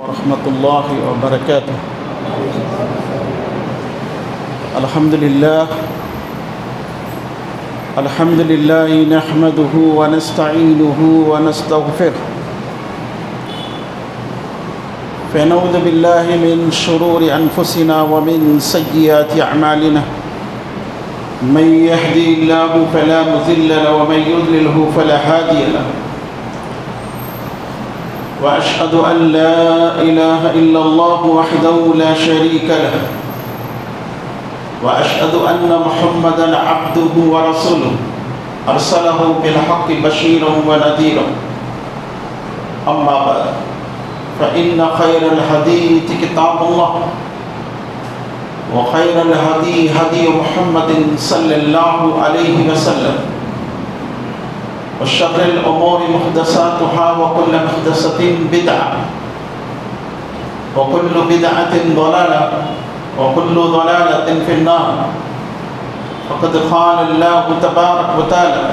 ورحمة الله وبركاته. الحمد لله نحمده ونستعينه ونستغفره، فنعوذ بالله من شرور أنفسنا ومن سيئات أعمالنا، من يهدي الله فلا مضل له ومن يضلله فلا هادي له، وأشهد أن لا إله إلا الله وحده لا شريك له، وأشهد أن محمدًا عبده ورسوله أرسله بالحق بشيرا ونذيرا. أما بعد، فإن خير الحديث كتاب الله، وخير الهدي هدي محمد صلى الله عليه وسلم، وشر الأمور محدثاتها، وكل محدثة بدعة، وكل بدعة ضلالة، وكل ضلالة في النار. فقد قال الله تبارك وتعالى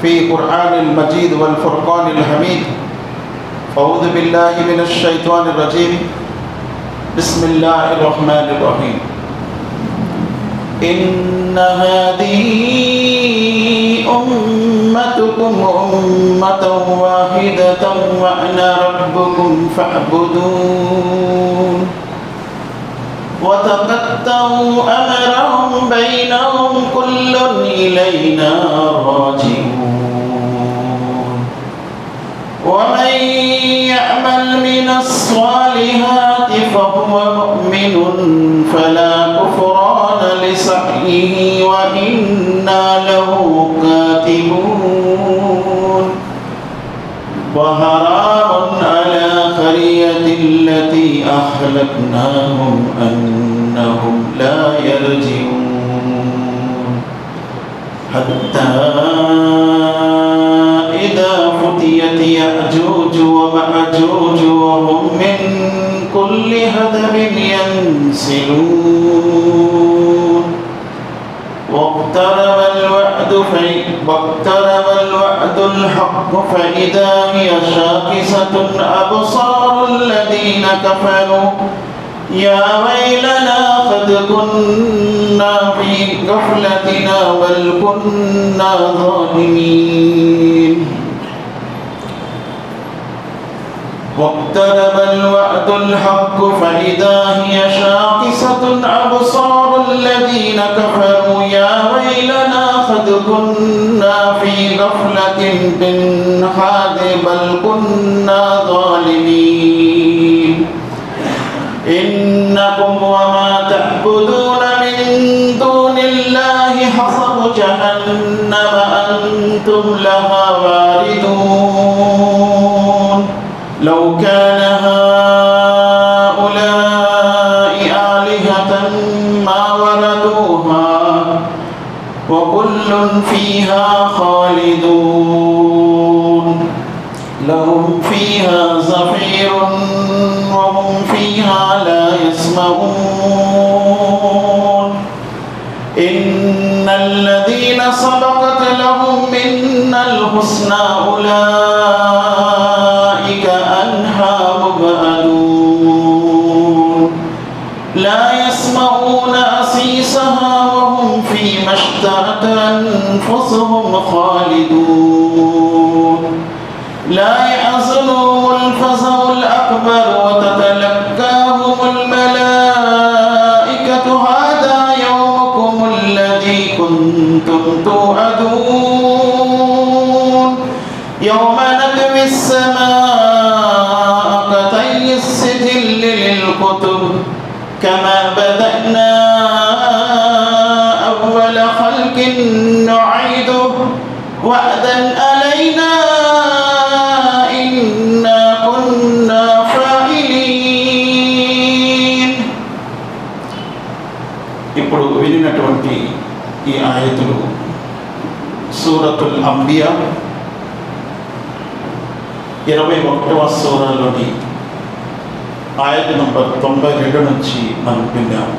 في قرآن المجيد والفرقان الحميد: أعوذ بالله من الشيطان الرجيم، بسم الله الرحمن الرحيم. إن هذه أمتكم أمة واحدة وأنا ربكم فاعبدون. وتقطعوا أمرهم بينهم كل إلينا راجعون. ومن يعمل من الصالحات فهو مؤمن فلا كفران لسعيه وإنا له كاتبون. وحرام على قرية التي أهلكناهم أنهم لا يرجعون. حتى إذا فتيت يأجوج ومأجوج وهم من كل هدب ينسلون. واقترب الوعد الحق فإذا هي شاخصة أبصار الذين كفروا يا ويلنا قد كنا في غفلتنا بل كنا ظالمين. واقترب الوعد الحق فإذا هي شاخصة أبصار الذين كفروا يا ويلنا قد كنا في غفلة من هذا بل كنا ظالمين. إنكم وما تعبدون من دون الله حصب جهنم أنتم لها واردون. لو كان هؤلاء آلهة ما وردوها وكل فيها خالدون. لهم فيها زفير وهم فيها لا يسمعون. إن الذين سبقت لهم منا الحسنى أولئك عنها مبعدون. لا يسمعون حسيسها وهم فيما اشتهت أنفسهم خالدون. لا يحزنهم الفزع الأكبر وتتلقاهم الملائكة هذا يومكم الذي كنتم توعدون. يوم نطوي السماء كطي السجل للكتب كما بدأنا أول خلق نعيده وعدا علينا إنا كنا فاعلين. ఇప్పుడు వినినటువంటి ఈ ఆయతులు సూరతుల్ అంబియా 21వ సూరాలోని ఆయత్ నంబర్ 92 నుంచి మనం విన్నాం.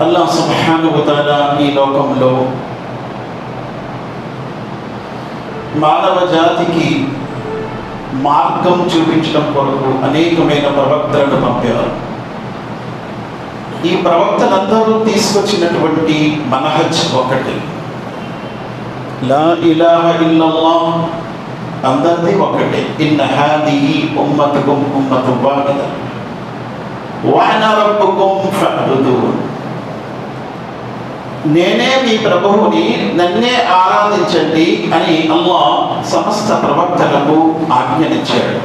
అల్లాహ్ సుబ్హానహు వ తఆలా ఈ లోకంలో మానవ జాతికి మార్గం చూపించడం కొరకు అనేకమైన ప్రవక్తలను పంపారు. ఈ ప్రవక్తలందరూ తీసుకొచ్చినటువంటి మనహజ్ ఒకటి, లా ఇలాహ ఇల్లల్లాహ్, అందరిది ఒకటే. ఇన్న హాదిహి ఉమ్మతుకుం ఉమ్మతుం వాహిద వఅనా రబ్బుకుం ఫఅ్బుదూన్. నేనే మీ ప్రభువుని, నన్నే ఆరాధించండి అని అల్లాహ్ సమస్త ప్రవక్తలకు ఆజ్ఞనిచ్చాడు.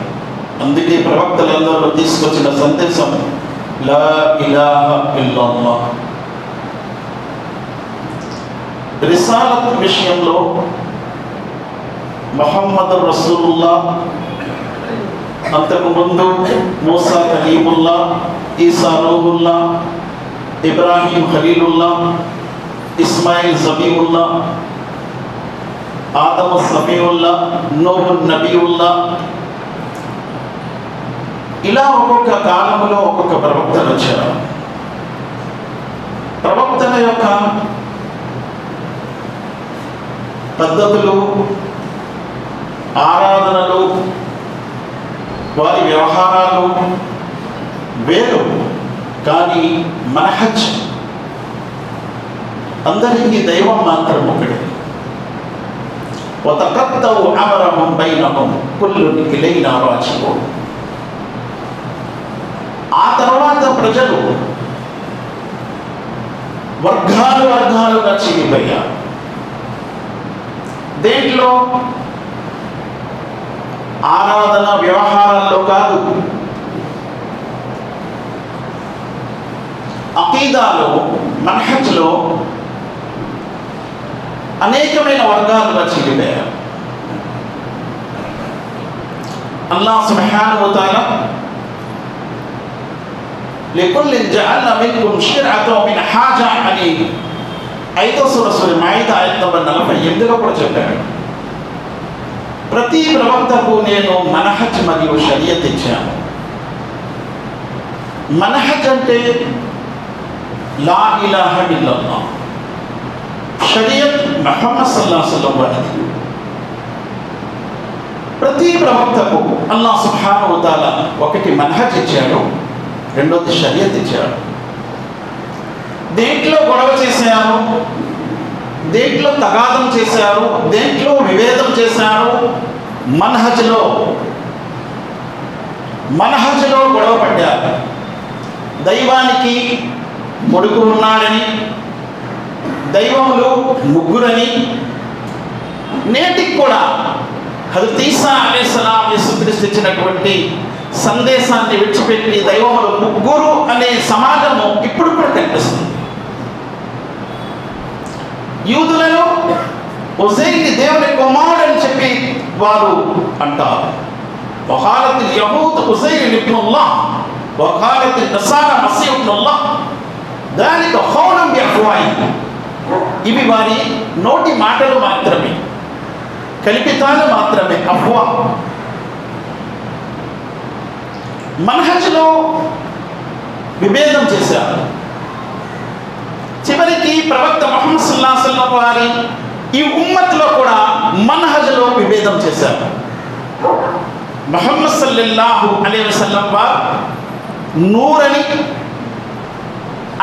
అందుకే ప్రవక్తలందరూ తీసుకొచ్చిన సందేశం లా ఇలాహ ఇల్లల్లాహ్. రిసాలత్ విషయంలో ముహమ్మద్ రసూలుల్లాహ్, అంతకుముందు మూసా కలీముల్లా, ఈసా రూహుల్లా, ఇబ్రాహీం ఖలీలుల్లా, ఇస్మాయిల్ జబీవుల్లా, ఆదమ సమీవుల్లా, నూహు నబీవుల్లా, ఇలా ఒక్కొక్క కాలంలో ఒక్కొక్క ప్రవక్తలు వచ్చారు. ప్రవక్తల యొక్క పద్ధతులు, ఆరాధనలు, వారి వ్యవహారాలు వేరు, కానీ మనహజ్ అందరికీ దైవం మాత్రం ఒకటి. వతకత్తౌ అమరహుం బైనహుం కుల్లున్ ఇలైనా రాజిఊన్. ఆ తర్వాత ప్రజలు వర్గాలు వర్గాలుగా చీలిపోయారు. దేంట్లో? ఆరాధన వ్యవహారాల్లో కాదు, అకీదాలో, మనహజ్లో అనేకమైన వర్గాలుగా చీలిపోయారు. అల్లాహ్ సుబ్హానహు వ తఆలా లికుల్లిన్ జఅల్నా మిన్కుం షిర్అతన్ వ మిన్హాజా అని 5వ సూర మాయిదా ఆయత్ నంబర్ 48లో కూడా చెప్పాడు. ప్రతి ప్రవక్తకు నేను మనహజ్ మరియు షరియత్ ఇచ్చాను. మనహజ్ అంటే లా ఇలాహ ఇల్లల్లాహ్, షరియత్ ముహమ్మద్ సల్లల్లాహు అలైహి వసల్లం వారిది. ప్రతి ప్రవక్తకు అల్లాహ్ సుబ్హానహు వ తఆలా ఒకటి మనహజ్ ఇచ్చాడు, రెండోది షరియత్ ఇచ్చాడు. దేంట్లో గొడవ చేశారు, దేంట్లో తగాదం చేశారు, దేంట్లో విభేదం చేశారు? మనహజ్లో గొడవ పడ్డారు. దైవానికి కొడుకు ఉన్నాడని, దైవములు ముగ్గురని. నేటికి కూడా హజరత్ ఈసా అలైహిస్సలాం యేసుక్రీస్తు ఇచ్చినటువంటి సందేశాన్ని విడిచిపెట్టి దైవములు ముగ్గురు అనే సమాజము ఇప్పుడు కూడా కనిపిస్తుంది. యూదులలో ఉజైర్ని దేవుని కుమారుడని చెప్పి వారు అంటారు. వఖాలత్ యహూద్ ఉజైర్ ఇబ్నుల్లాహ్ వఖాలత్ నసారా మసీహ్ ఇబ్నుల్లాహ్ దానిక ఖౌలం బిఅఫ్వాహిహిమ్. ఇవి వారి నోటి మాటలు మాత్రమే, కల్పితాలు మాత్రమే, అఫ్వా. మనహజ్లో విభేదం చేశారు. చివరికి ప్రవక్త ముహమ్మద్ సల్లల్లాహు అలైహి వసల్లం వారి ఈ ఉమ్మత్లో కూడా మనహజ్లో విభేదం చేశారు. ముహమ్మద్ సల్లల్లాహు అలైహి వసల్లం వారు నూరని,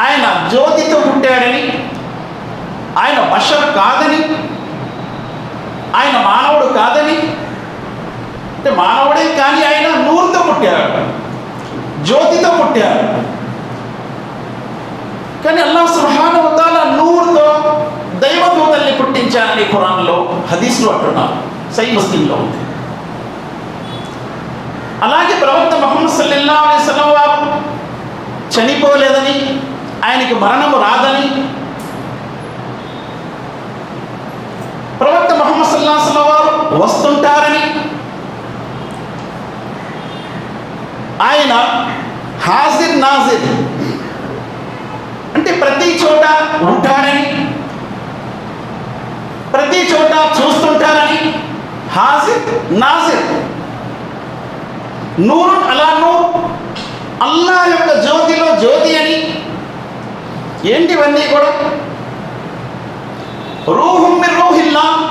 ఆయన జ్యోతితో పుట్టాడని, ఆయన బషర్ కాదని, ఆయన మానవుడు కాదని, అంటే మానవుడే కానీ ఆయన నూరుతో పుట్టాడు, జ్యోతితో పుట్టాడు. కానీ అల్లాహ్ సుబ్హానహు వ తఆలా నూరుతో దైవదూతల్ని పుట్టించారని ఖురాన్లో, హదీస్లో అంటున్నారు, సహీహ్ ముస్లింలో ఉంది. అలాగే ప్రవక్త ముహమ్మద్ సల్లల్లాహు అలైహి వసల్లం వారు చనిపోలేదని, ఆయనకి మరణము రాదని, ప్రవక్త ముహమ్మద్ సల్లల్లాహు అలైహి వసల్లం వారు వస్తుంటారని, ఆయన హాజిర్ నాజిర్ అంటే ప్రతి చోట ఉంటాడని, ప్రతి చోట చూస్తుంటారని. హాజిర్ నాజిర్, నూరున్ అలా నూర్, అల్లా యొక్క జ్యోతిలో జ్యోతి అని. ఏంటివన్నీ కూడా? రూహుం మిన్ రూహిల్లాహ్,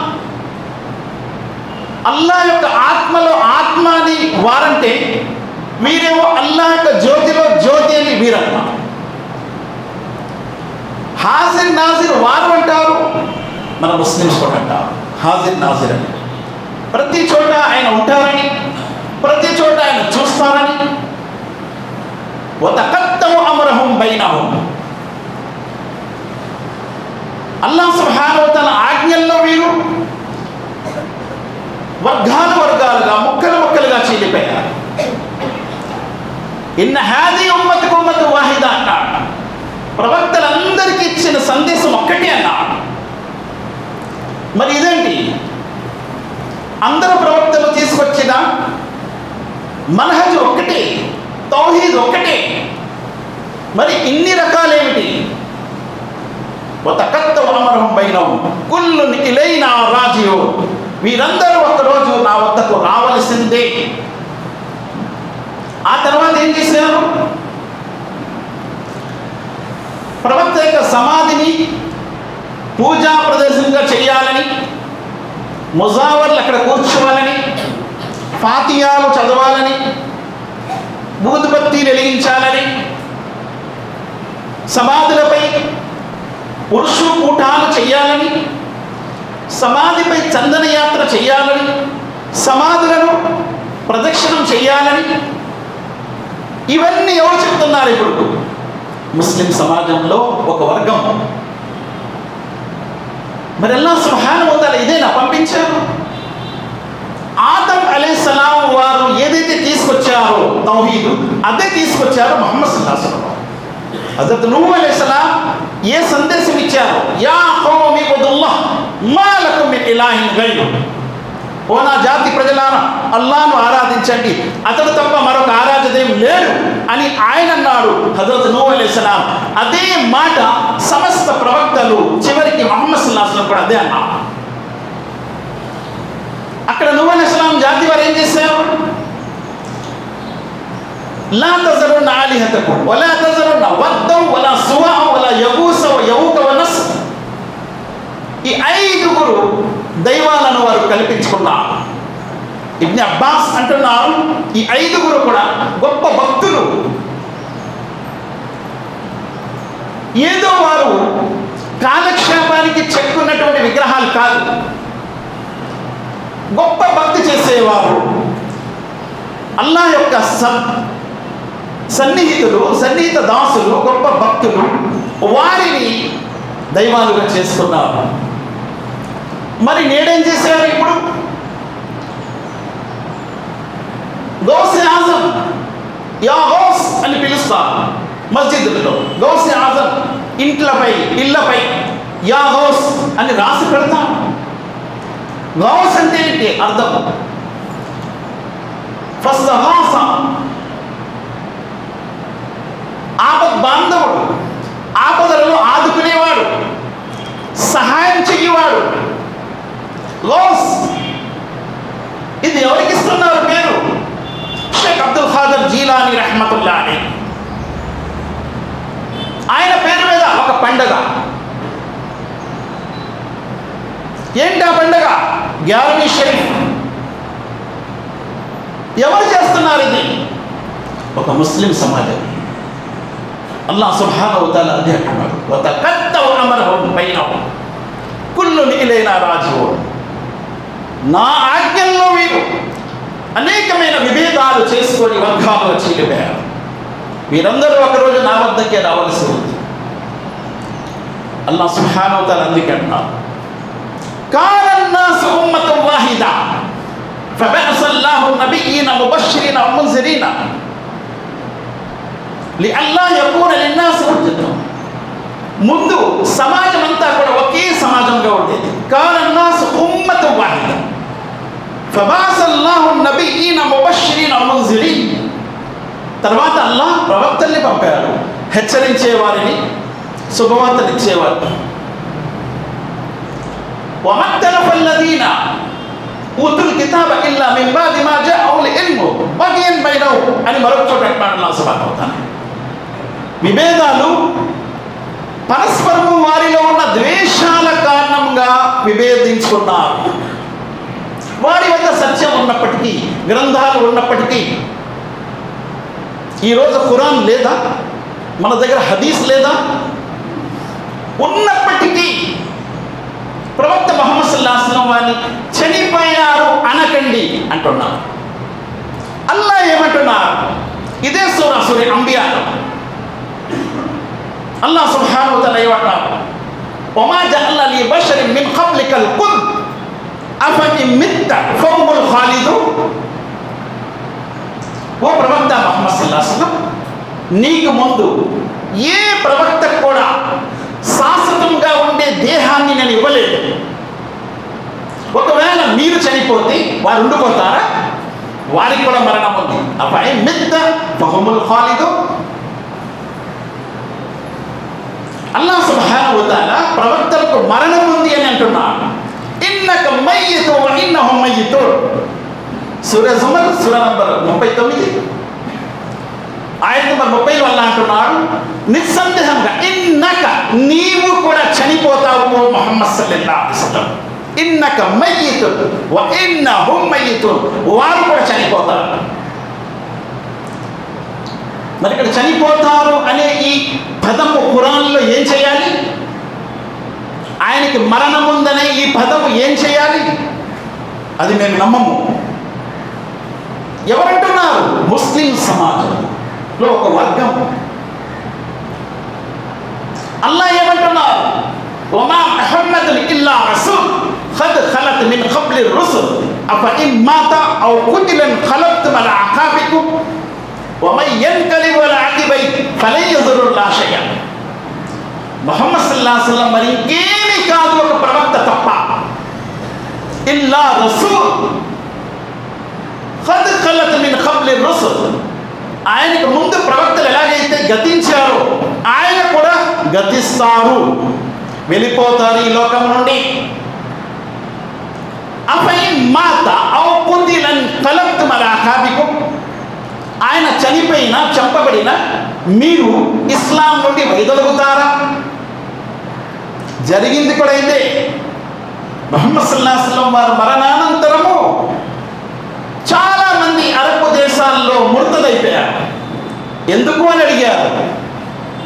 అల్లా యొక్క ఆత్మలో ఆత్మ అని వారంటే, వీరేమో అల్లా యొక్క జ్యోతిలో జ్యోతి అని వీరన్నారు. హాజిర్ నాజిర్ వారు అంటారు, మన ముస్లిమ్స్ కూడా అంటారు హాజిర్ నాజిర్ అని. ప్రతి చోట ఆయన ఉంటారని, ప్రతి చోట ఆయన చూస్తారని. వతకద్దము అమరహుం బైనహుం, అల్లాహ్ సుబ్హానహు వ తఆలా ఆజ్ఞల్లో వీరు వర్గాలు వర్గాలుగా, ముక్కలు ముక్కలుగా చీలిపోయారు. ఇన్న హాదీ ఉమ్మతుకు ఉమ్మతు వాహిద అన్నాడు. ప్రవక్తలందరికీ ఇచ్చిన సందేశం ఒక్కటే అన్నాడు. మరి ఇదేంటి? అందరూ ప్రవక్తలు తీసుకొచ్చిన మనహజ్ ఒక్కటే, తౌహీద్ ఒక్కటే, మరి ఇన్ని రకాలేమిటి? వతకద్దము అమరహుం బైనహుం కుల్లున్ ఇలైనా రాజిఊన్, వీరందరూ ఒకరోజు నా వద్దకు రావలసిందే. ఆ తర్వాత ఏం చేశారు? ప్రవక్త యొక్క సమాధిని పూజా ప్రదేశంగా చేయాలని, ముజావర్లు అక్కడ కూర్చోవాలని, ఫాతియాలు చదవాలని, ఊదుబత్తి వెలిగించాలని, సమాధులపై పురుషు కూటాలు చేయాలని, సమాధిపై చందన యాత్ర చేయాలని, సమాధులను ప్రదక్షిణం చేయాలని, ఇవన్నీ ఎవరు చెప్తున్నారు? ఇప్పుడు ముస్లిం సమాజంలో ఒక వర్గం. మరి అల్లాహ్ సుబ్హానహు వ తఆలా ఇదేనా పంపించారు? ఆదం అలైహిస్సలాం వారు ఏదైతే తీసుకొచ్చారో తౌహీద్, అదే తీసుకొచ్చారు ముహమ్మద్ సల్లల్లాహు అలైహి వసల్లం. హజరత్ నూహ్ అలైహిస్సలాం ఏ సందేశం ఇచ్చారు? యా కౌమి ఉబుదుల్లాహ్ మా లకుం మిన్ ఇలాహిన్ గైరు, ఓ నా జాతి ప్రజలారా, అల్లాహ్ను ఆరాధించండి, అతడు తప్ప మరొక ఆరాధ్యదేం లేడు అని ఆయన అన్నాడు, హజరత్ నూహ్ అలైహిస్సలాం. అదే మాట సమస్త ప్రవక్తలు చివరికి ముహమ్మద్ సల్లల్లాహు అలైహి వసల్లం కూడా అదే అన్నారు. అక్కడ నూహ్ అలైహిస్సలాం జాతి వారు ఏం చేశారు? లా తజరున్న ఆలిహతకుం వలా తజరున్న వద్దం వలా సువా వలా యగూస యౌక వనస్, ఈ 5 దైవాలను వారు కల్పించుకున్నారు. ఇబ్న్ అబ్బాస్ అంటున్నారు, ఈ 5 కూడా గొప్ప భక్తులు. ఏదో వారు కాలక్షేపానికి చెక్కున్నటువంటి విగ్రహాలు కాదు, గొప్ప భక్తి చేసేవారు, అల్లాహ్ యొక్క సన్నిహిత దాసులు, గొప్ప భక్తులు. వారిని దైవాలుగా చేసుకున్నారు. మరి నేడేం చేశారు? ఇప్పుడు గౌస్ ఆజం, యా గౌస్ అని పిలుస్తారు మస్జిద్లో. గౌస్ ఆజం ఇళ్ళపై యా గౌస్ అని రాసి పెడతాం. గౌస్ అంటే ఏంటి అర్థం? ఫస్తగాస, ఆపద్ బాంధవుడు, ఆపదలలో ఆదుకునేవాడు, సహాయం చెయ్యేవాడు. గౌస్, ఇది ఎవరికి ఇస్తున్నారు పేరు? షేక్ అబ్దుల్ ఖాదర్ జీలానీ రహ్మతుల్లాహి అలైహి. ఆయన పేరు మీద ఒక పండగ. ఏంటి ఆ పండగ? 11వ షరీఫ్. ఎవరు చేస్తున్నారు ఇది? ఒక ముస్లిం సమాజం. అల్లాహ్ సుబ్హానహు వ తఆలా అదే అంటున్నాడు, వతకద్దము అమరహుం బైనహుం కుల్లున్ ఇలైనా రాజిఊన్. నా ఆజ్ఞల్లో వీరు అనేకమైన విభేదాలు చేసుకొని వర్గాలుగా చీలిపోయారు. వీరందరూ ఒకరోజు నా వద్దకే రావాల్సి ఉంది. అల్లాహ్ సుబ్హానహు వ తఆలా అందుకే అంటున్నారు, కాన అన్నాసు ఉమ్మతన్ వాహిద ఫబఅసల్లాహు నబియ్యిన ముబశ్శిరీన వమున్జిరీన లిఅల్లా యకూన లిన్నాసి హుజ్జతున్. ముందు సమాజం అంతా కూడా ఒకే సమాజంగా ఉండేది. కాన అన్నాసు ఉమ్మతన్ వాహిద ఫబఅసల్లాహు నబియ్యిన ముబశ్శిరీన వమున్జిరీన. తర్వాత అల్లాహ్ ప్రవక్తల్ని పంపారు, హెచ్చరించే వారిని, శుభవార్తనిచ్చేవారు. వమత్తలఫల్లదీన ఊతుల్ కితాబ ఇల్లా మిన్ బాది మా జాఅల్ ఇల్ము బగియన్ బైనహుం అని మరొక చోట అంటున్నాడు అల్లాహ్ సుబ్హానహు వ తఆలా. విభేదాలు పరస్పరము వారిలో ఉన్న ద్వేషాల కారణంగా విభేదించుకున్నారు. వారి వద్ద సత్యం ఉన్నప్పటికీ, గ్రంథాలు ఉన్నప్పటికీ, ఈరోజు ఖురాన్ లేదా, మన దగ్గర హదీస్ లేదా, ఉన్నప్పటికీ ప్రవక్త ముహమ్మద్ సల్లల్లాహు అలైహి వసల్లం వారిని చనిపోయారు అనకండి అంటున్నారు. అల్లా ఏమంటున్నారు? ఇదే సూరా అంబియా అల్లాహ్ సుబ్హానహు వ తఆలా ఏమంటారు? వమా జఅల్నా లి బషరిన్ మిన్ ఖబ్లికల్ ఖుల్ద్ అఫఇన్ మిత్త ఫహుముల్ ఖాలిదూన్. ఓ ప్రవక్త ముహమ్మద్ సల్లల్లాహు అలైహి వసల్లం, నీకు ముందు ఏ ప్రవక్తకు కూడా శాశ్వతంగా ఉండే దేహాన్ని నేను ఇవ్వలేదు. ఒకవేళ మీరు చనిపోతే వారు ఉండిపోతారా? వారికి కూడా మరణం ఉంది. అఫఇన్ మిత్త ఫహుముల్ ఖాలిదూన్. అల్లాహ్ సుబ్హానహు వ తఆలా ప్రవక్తలకు మరణం ఉంది అని అంటున్నాడు. ఇన్నక మయ్యితు వ ఇన్నహుం మయ్యితూన్. సూరా జుమర్ సూరా నంబర్ 39 ఆయత నంబర్ 30 వల్ల అంటున్నాడు, నిస్సందేహంగా ఇన్నక నీవు కూడా చనిపోతావు ముహమ్మద్ సల్లల్లాహు అలైహి వసల్లం. ఇన్నక మయ్యితు వ ఇన్నహుం మయ్యితూన్. వారు కూడా చనిపోతారు. మరి ఇక్కడ చనిపోతారు అనే ఈ పదము ఖురాన్లో ఏం చేయాలి? ఆయనకి మరణం ఉందనే ఈ పదము ఏం చేయాలి? అది మేము నమ్మము. ఎవరంటున్నారు? ముస్లిం సమాజంలో ఒక వర్గం. అల్లా ఏమంటున్నారు? వమా ముహమ్మదున్ ఇల్లా రసూల్ ఖద్ ఖలత్ మిన్ ఖబ్లి రుసుల్ అఫఇన్ మాత ఔ కుతిల ఖలబ్తుమ్ అలా అఖాబికుమ్ వమన్ యన్కలిబు అలా అకిబై ఫలన్ యదుర్రుల్లాహ షైఅన్. ముహమ్మద్ సల్లల్లాహు అలైహి వసల్లం మరి ఇంకేమీ కాదు, ఒక ప్రవక్త తప్ప. ఇల్లా రసూల్ ఖద్ ఖలత్ మిన్ ఖబ్లి రుసుల్. ఆయనకు ముందు ప్రవక్తలు ఎలాగైతే గతించారో ఆయన కూడా గతిస్తారు, వెళ్ళిపోతారు ఈ లోకం నుండి. అఫఇన్ మాత ఔ కుతిల ఖలబ్తుమ్ అలా అఖాబికుమ్. ఆయన చనిపోయినా చంపబడినా మీరు ఇస్లాం నుండి వైదొలుగుతారా? జరిగింది కూడా ఇదే. ముహమ్మద్ సల్లల్లాహు అలైహి వసల్లం వారి మరణానంతరము చాలా మంది అరబ్ దేశాల్లో ముర్తదైపోయారు. ఎందుకు అని అడిగారు.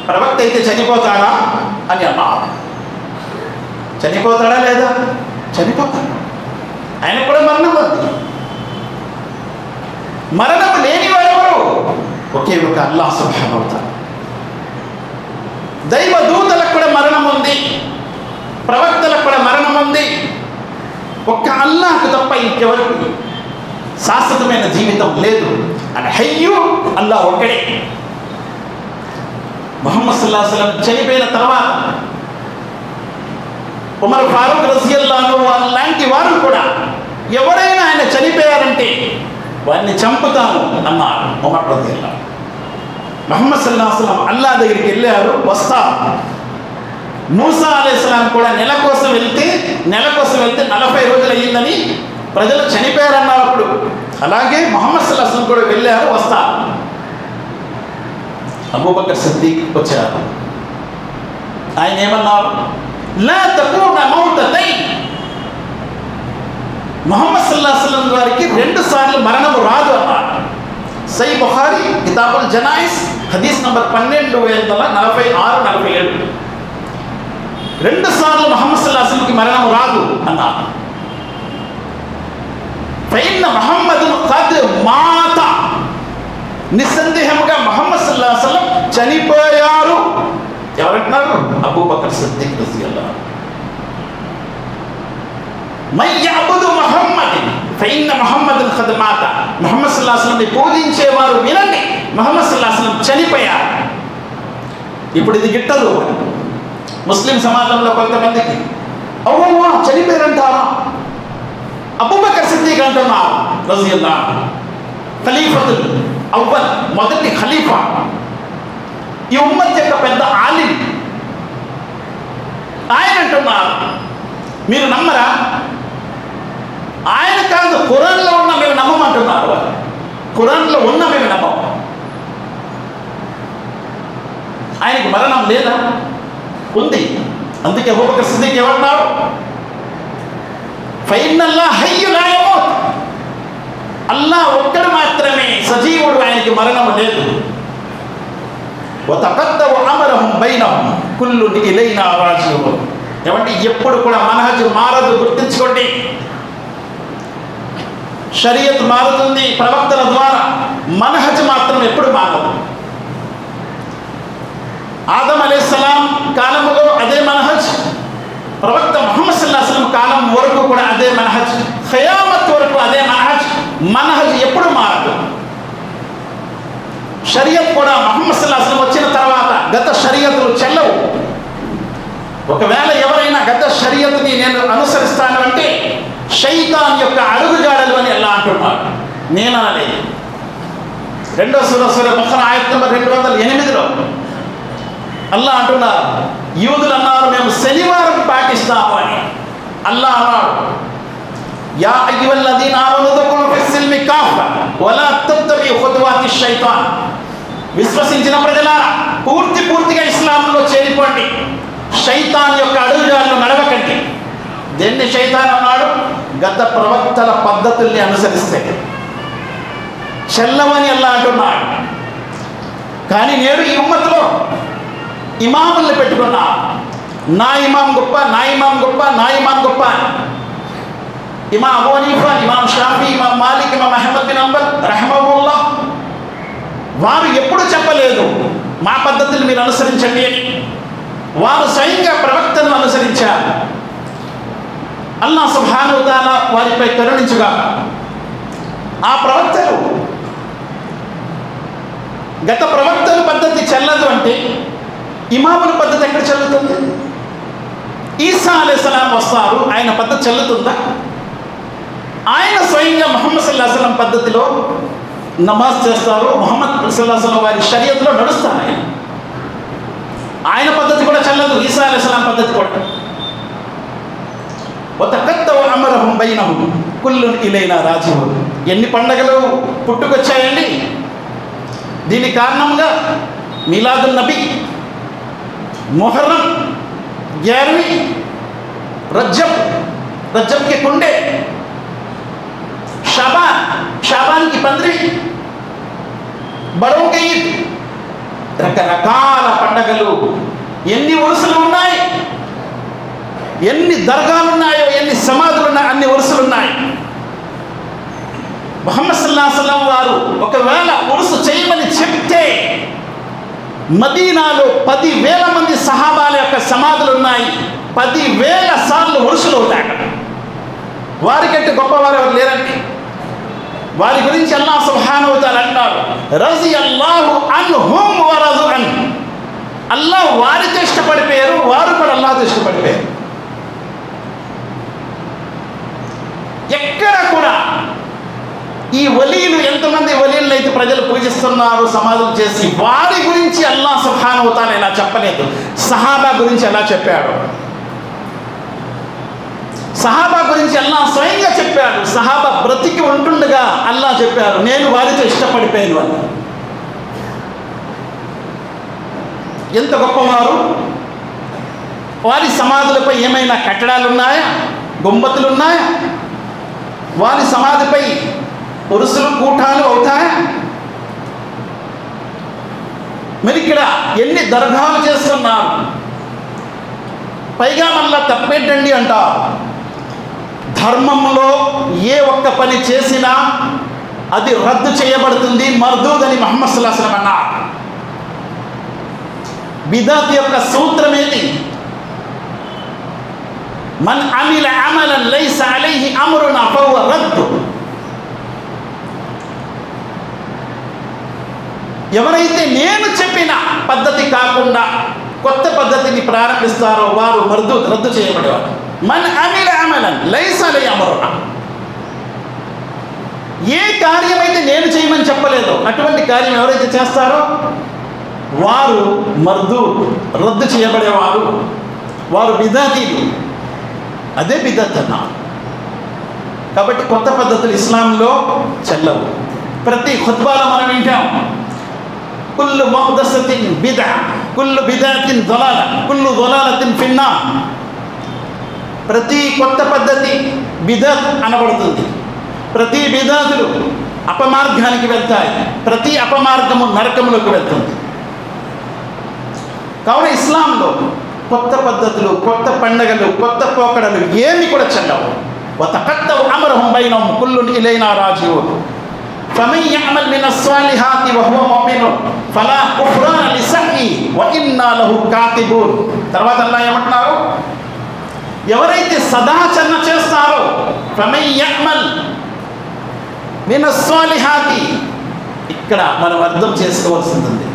ప్రవక్త అయితే చనిపోతాడా అని అన్నారు. చనిపోతాడా లేదా? చనిపోతాడు. ఆయన కూడా మరణం ఉంది. మరణం లేని వారెవరు? ఒకే ఒక అల్లాహ్ సుబ్హానహు వ తఆలా. దైవ దూతలకు కూడా మరణం ఉంది, ప్రవక్తలకు కూడా మరణం ఉంది. ఒక్క అల్లాహ్కు తప్ప ఇంకెవరికి శాశ్వతమైన జీవితం లేదు. అని హయ్యు అల్లాహ్ ఒక్కడే. ముహమ్మద్ సల్లల్లాహు అలైహి వసల్లం చనిపోయిన తర్వాత ఉమర్ ఫారూక్ రజియల్లాహు అన్హు లాంటి వారు కూడా ఎవరైనా ఆయన చనిపోయారంటే వారిని చంపుతాను అన్నారు ఉమర్ రజియల్లాహు. ముహమ్మద్ సల్లల్లాహు అలైహి వసల్లం అల్లాహ్ దగ్గరికి వెళ్ళారు, వస్తారు. మూసా అలైహిస్సలాం కూడా నెల కోసం వెళ్తే 40 రోజులు అయ్యిందని ప్రజలు చనిపోయారన్నారు అప్పుడు. అలాగే ముహమ్మద్ సల్లల్లాహు అలైహి వసల్లం కూడా వెళ్ళారు, వస్తారు. అబూబకర్ సిద్దిక్ వచ్చారు. ఆయన ఏమన్నారు? లా తకూన మౌతతైన్. ముహమ్మద్ సల్లల్లాహు అలైహి వసల్లం గారికి 2 సార్లు మరణము రాదు అన్నారు. సహీహ్ బుఖారీ కితాబుల్ జనాయిస్ హదీస్ నంబర్ 1246-47. 2 సార్లు ముహమ్మద్ సల్లల్లాహు అలైహి వసల్లంకి మరణము రాదు అన్నారు. ఫైన్న ముహమ్మదున్ ఖద్ మాత. నిస్సందేహంగా ముహమ్మద్ సల్లల్లాహు అలైహి వసల్లం చనిపోయారు. ఎవరంటున్నారు? అబూబకర్ సిద్దిక్ రజియల్లాహు అన్హు. మై యఅబుదు ముహమ్మదిన్ ఫైన్న ముహమ్మదున్ ఖద్ మాత. ముహమ్మద్ సల్లల్లాహు అలైహి వసల్లంని పూజించేవారు వినండి, ముహమ్మద్ సల్లల్లాహు అలైహి వసల్లం చనిపోయారు. ఇప్పుడు ఇది గిట్టదు ముస్లిం సమాజంలో కొంతమందికి. అవ్వా చనిపోయారంటారా? అబూబకర్ సిద్దిక్ అంటున్నారు రజియల్లాహు అన్హు, ఖలీఫతుల్ అవ్వల్, మొదటి ఖలీఫా, ఈ ఉమ్మత్ యొక్క పెద్ద ఆలిం. ఆయన అంటున్నారు, మీరు నమ్మరా? ఆయన కాదు, ఖురాన్లో ఉన్న మేము నమ్మమంటున్నారు. ఖురాన్లో ఉన్న మేము నమ్మం. ఆయనకు మరణం లేదా? ఉంది. అందుకే అబూబకర్ సిద్దిక్ ఏమన్నారు? ఫైన్నల్లాహ్ హయ్యున్ లా యమూత్. అల్లాహ్ ఒక్కడు మాత్రమే సజీవుడు, ఆయనకి మరణం లేదు. వతకద్దవ అమరహుం బైనహుం కుల్లున్ ఇలైనా రాజిఊన్. ఏమంటే ఎప్పుడు కూడా మనహజ్ మారదు, గుర్తించుకోండి. షరియత్ మారుతుంది ప్రవక్తల ద్వారా, మనహజ్ మాత్రం ఎప్పుడు మారదు. ఆదం అలైహిస్సలాం కాలంలో అదే మనహజ్, ప్రవక్త ముహమ్మద్ సల్లల్లాహు అలైహి వసల్లం కాలం వరకు కూడా అదే మనహజ్, ఖియామత్ వరకు అదే మనహజ్. మనహజ్ ఎప్పుడు మారదు. షరియత్ కూడా ముహమ్మద్ సల్లల్లాహు అలైహి వసల్లం వచ్చిన తర్వాత గత షరియతులు చెల్లవు. ఒకవేళ ఎవరైనా గత షరియత్ని నేను అనుసరిస్తాను అంటే షైతాన్ యొక్క అడుగుజాడలు అని అల్లాహ్ అంటున్నాడు, నేను అనలేదు. 2వ సూర బఖరా ఆయత్ నంబర్ 208లో అల్లాహ్ అంటున్నారు, యూదులు అన్నారు మేము శనివారం పాటిస్తాము అని. అల్లాహ్ అన్నాడు, యా అయ్యుహల్లదీన ఆమనూ ఉద్ఖులూ ఫిస్సిల్మి కాఫా వలా తత్తబిఉ ఖుతువాతి షైతాన్. విశ్వసించిన ప్రజలారా పూర్తిగా ఇస్లాంలో చేరిపోండి, షైతాన్ యొక్క అడుగుజాడలు నడవకండి. దేన్ని షైతాన్ అన్నాడు? గత ప్రవక్తల పద్ధతుల్ని అనుసరిస్తే చెల్లవని అల్లాహ్ అంటున్నాడు. కానీ నేడు ఈ ఉమ్మత్తులో ఇమాముల్ని పెట్టుకున్నా, నా ఇమాం గొప్ప, నా ఇమాం గొప్ప, నా ఇమాం గొప్ప. ఇమాం అబూ హనీఫా, ఇమాం షాఫీ, ఇమాం మాలిక్, ఇమాం అహ్మద్ బిన్ హంబల్ రహిమహుల్లాహ్ వారు ఎప్పుడు చెప్పలేదు మా పద్ధతులు మీరు అనుసరించండి అని. వారు స్వయంగా ప్రవక్తను అనుసరించారు. అల్లాహ్ సుబ్హానహు వ తఆలా వారిపై కరుణించుగా. ఆ ప్రవక్తలు గత ప్రవక్తల పద్ధతి చెల్లదు అంటే ఇమాముల పద్ధతి ఎక్కడ చెల్లుతుంది? ఈసా అలైహిస్సలాం వస్తారు, ఆయన పద్ధతి చెల్లుతుందా? ఆయన స్వయంగా ముహమ్మద్ సల్లల్లాహు అలైహి వసల్లం పద్ధతిలో నమాజ్ చేస్తారు, ముహమ్మద్ సల్లల్లాహు అలైహి వసల్లం వారి షరియత్లో నడుస్తారు. ఆయన పద్ధతి కూడా చెల్లదు, ఈసా అలైహిస్సలాం పద్ధతి కూడా. వతకద్దవ అమరహుం బైనహుం కుల్లున్ ఇలైనా రాజిఊన్. ఎన్ని పండగలు పుట్టుకొచ్చాయండి? దీని కారణంగా మిలాదున్ నబీ, మొహర్రం, గ్యార్వి, రజ్జబ్కి కుండే, షాబాన్కి పంద్రి, బడౌకి ఈద్, రకరకాల పండగలు. ఎన్ని ఉరుసులు ఉన్నాయి, ఎన్ని దర్గాలు ఉన్నాయో, ఎన్ని సమాధులు ఉన్నాయో అన్ని ఉరుసులు ఉన్నాయి. ముహమ్మద్ సల్లల్లాహు అలైహి వసల్లం వారు ఒకవేళ ఉరుసు చేయమని చెప్తే మదీనాలో 10,000 మంది సహాబాల యొక్క సమాధులు ఉన్నాయి. 10,000 సార్లు ఉరుసులు అవుతాయి. వారికంటే గొప్పవారు ఎవరు లేరండి. వారి గురించి అల్లాహ్ సుబ్హానహు వ తఆలా అంటాడు, రజియల్లాహు అన్హుం వ రజు అన్. అల్లాహ్ వారితో ఇష్టపడిపోయారు, వారు కూడా అల్లాహ్తో ఇష్టపడిపోయారు. ఎక్కడ కూడా ఈ వలీలు, ఎంతమంది వలీలను అయితే ప్రజలు పూజిస్తున్నారు సమాధులు చేసి, వారి గురించి అల్లాహ్ సుబ్హానహు వ తఆలా ఇలా చెప్పలేదు. సహాబా గురించి ఎలా చెప్పాడు? సహాబా గురించి అల్లాహ్ స్వయంగా చెప్పాడు. సహాబా బ్రతికి ఉంటుండగా అల్లాహ్ చెప్పారు, నేను వారితో ఇష్టపడిపోయాను అని. ఎంత గొప్పవారు! వారి సమాధులపై ఏమైనా కట్టడాలు ఉన్నాయా? గుంబతులు ఉన్నాయా? వారి సమాధిపై ఉరుసులు, కూటాలు అవుతాయా? మరి ఇక్కడ ఎన్ని దర్గాలు చేస్తున్నారు. పైగా మళ్ళా తప్పేంటండి అంటారు. ధర్మంలో ఏ ఒక్క పని చేసినా అది రద్దు చేయబడుతుంది, మర్దూద్ అని ముహమ్మద్ సల్లల్లాహు అలైహి వసల్లం అన్నారు. బిదాత్ యొక్క సూత్రం ఏది? మన్ అమిల అమలన్ లైస అలైహి అమ్రునా ఫహువ రద్దు. ఎవరైతే నేను చెప్పిన పద్ధతి కాకుండా కొత్త పద్ధతిని ప్రారంభిస్తారో వారు మర్దూద్, రద్దు చేయబడేవారు. మన్ అమిల అమలన్ లైస అలైహి అమ్రునా. ఏ కార్యమైతే నేను చేయమని చెప్పలేదో అటువంటి కార్యం ఎవరైతే చేస్తారో వారు మర్దూద్, రద్దు చేయబడేవారు, వారు బిదాతీలు. అదే బిదత్ అన్నారు. కాబట్టి కొత్త పద్ధతులు ఇస్లాంలో చెల్లవు. ప్రతి ఖుత్బాలో మనం వింటాం, కుల్లు ముహ్దసతిన్ బిద్అ, కుల్లు బిద్అతిన్ దలాల, కుల్లు దలాలతిన్ ఫిన్నార్. ప్రతి కొత్త పద్ధతి బిదత్ అనబడుతుంది, ప్రతి బిదాతులు అపమార్గానికి వెళ్తాయి, ప్రతి అపమార్గము నరకములకు వెళ్తుంది. కావున ఇస్లాంలో కొత్త పద్ధతులు, కొత్త పండగలు, కొత్త పోకడలు ఏమి కూడా చెల్లవు. వతకత్తవు అమరహుం బైనహుం కుల్లున్ ఇలైనా రాజిఊన్ ఫమన్ యఅమల్ మినస్ సాలిహాతి వహువ ముమినున్ ఫలా కుఫ్రాన లిసఈ వఇన్నా లహు కాతిబూన్. తర్వాత అల్లాహ్ ఏమంటున్నారు? ఎవరైతే సదాచరణ చేస్తారో ఫమన్ యఅమల్ మినస్ సాలిహాతి, ఇక్కడ మనం అర్థం చేసుకోవాల్సింది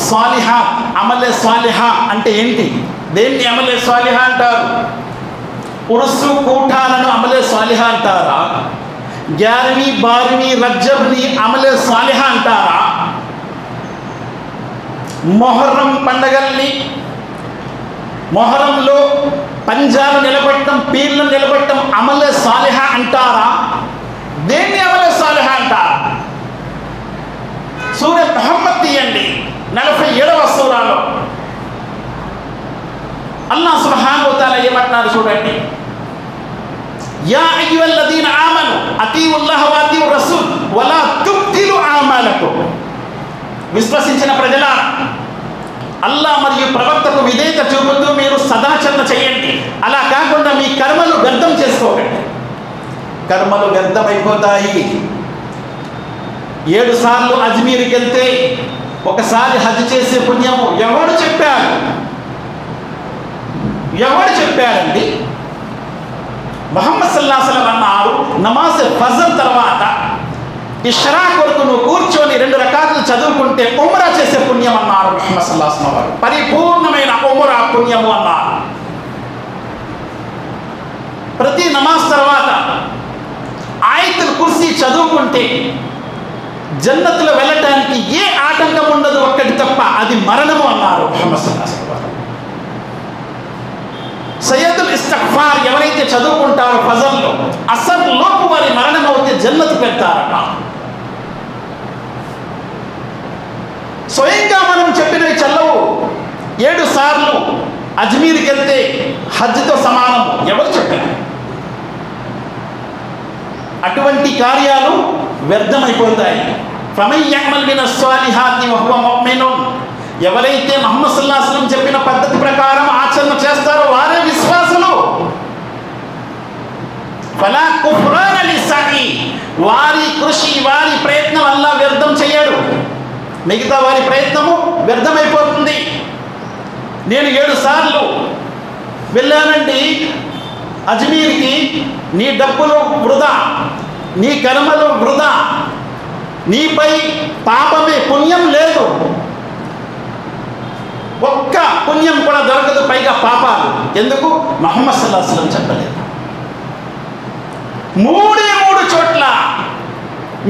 సాలిహా, అమలే సాలిహా అంటే ఏంటి? దేన్ని అమలే సాలిహా అంటారు? ఉరుసు కూఠాలను అమలే సాలిహా అంటారా? 11वीं 12वीं రజబ్ని అమలే సాలిహా అంటారా? మొహర్రం పండగల్ని, మొహరంలో పంజాలు నిలబెట్టడం, పీర్లను నిలబెట్టడం అమలే సాలిహా అంటారా? దేన్ని అమలే సాలిహా అంటారా? సూర ముహమ్మద్ తీయండి, 47వ సూరాలో అల్లాహ్ సుబ్హానహు వ తఆలా ఏమంటున్నారు చూడండి. యా అయ్యుహల్లదీన ఆమను అతీఉల్లాహ వ అతీఉర్ రసూల్ వలా తుబ్తిలు అమాలకుం. విశ్వసించిన ప్రజలారా, అల్లాహ్ మరియు ప్రవక్తకు విధేయత చూపుతూ మీరు సదాచరణ చేయండి, అలా కాకుండా మీ కర్మలు వ్యర్థం చేసుకోకండి. కర్మలు వ్యర్థమైపోతాయి. 7 సార్లు అజ్మీర్కి వెళ్తే ఒకసారి హజ్ చేసే పుణ్యము ఎవడు చెప్పాడు? ఎవడు చెప్పాడండి? ముహమ్మద్ సల్లల్లాహు అలైహి వసల్లం అన్నారు, నమాజ్ ఫజర్ తర్వాత ఇష్రా కొరకు నువ్వు కూర్చొని 2 రకాతులు చదువుకుంటే ఉమ్రా చేసే పుణ్యం అన్నారు ముహమ్మద్ సల్లల్లాహు అలైహి వసల్లం. పరిపూర్ణమైన ఉమ్రా పుణ్యము అన్నారు. ప్రతి నమాజ్ తర్వాత ఆయతుల్ కుర్సీ చదువుకుంటే జన్నతులో వెళ్ళటానికి ఏ ఆటంకం ఉండదు, ఒక్కటి తప్ప, అది మరణము అన్నారు ముహమ్మద్ సల్లల్లాహు అలైహి వసల్లం. సయ్యదుల్ ఇస్తిగ్ఫార్ ఎవరైతే చదువుకుంటారో ఫజర్లో, అసర్ లోపు వారి మరణం అవుతే జన్నతు పెడతారట. స్వయంగా మనం చెప్పినవి చల్లవు. 7 సార్లు అజ్మీర్కి వెళ్తే హజ్తో సమానం ఎవరు చెప్పారు? అటువంటి కార్యాలు వ్యర్థమైపోతాయి. ఫమన్ యఅమల్ మినస్ సాలిహాతి వహువ ముమినున్, ఎవరైతే ముహమ్మద్ సల్లల్లాహు అలైహి వసల్లం చెప్పిన పద్ధతి ప్రకారం ఆచరణ చేస్తారో వారే విశ్వాసులు. ఫలా కుఫ్రాన లిసఈ, వారి కృషి, వారి ప్రయత్నం అల్లాహ్ వ్యర్థం చేయడు. మిగతా వారి ప్రయత్నము వ్యర్థమైపోతుంది. నేను 7 సార్లు వెళ్ళానండి అజ్మీర్కి, నీ డబ్బులు వృధా, నీ కర్మలు వృధా, నీపై పాపమే, పుణ్యం లేదు, ఒక్క పుణ్యం కూడా దొరకదు, పైగా పాపాలు. ఎందుకు? ముహమ్మద్ సల్లల్లాహు అలైహి వసల్లం చెప్పలేదు. 3 చోట్ల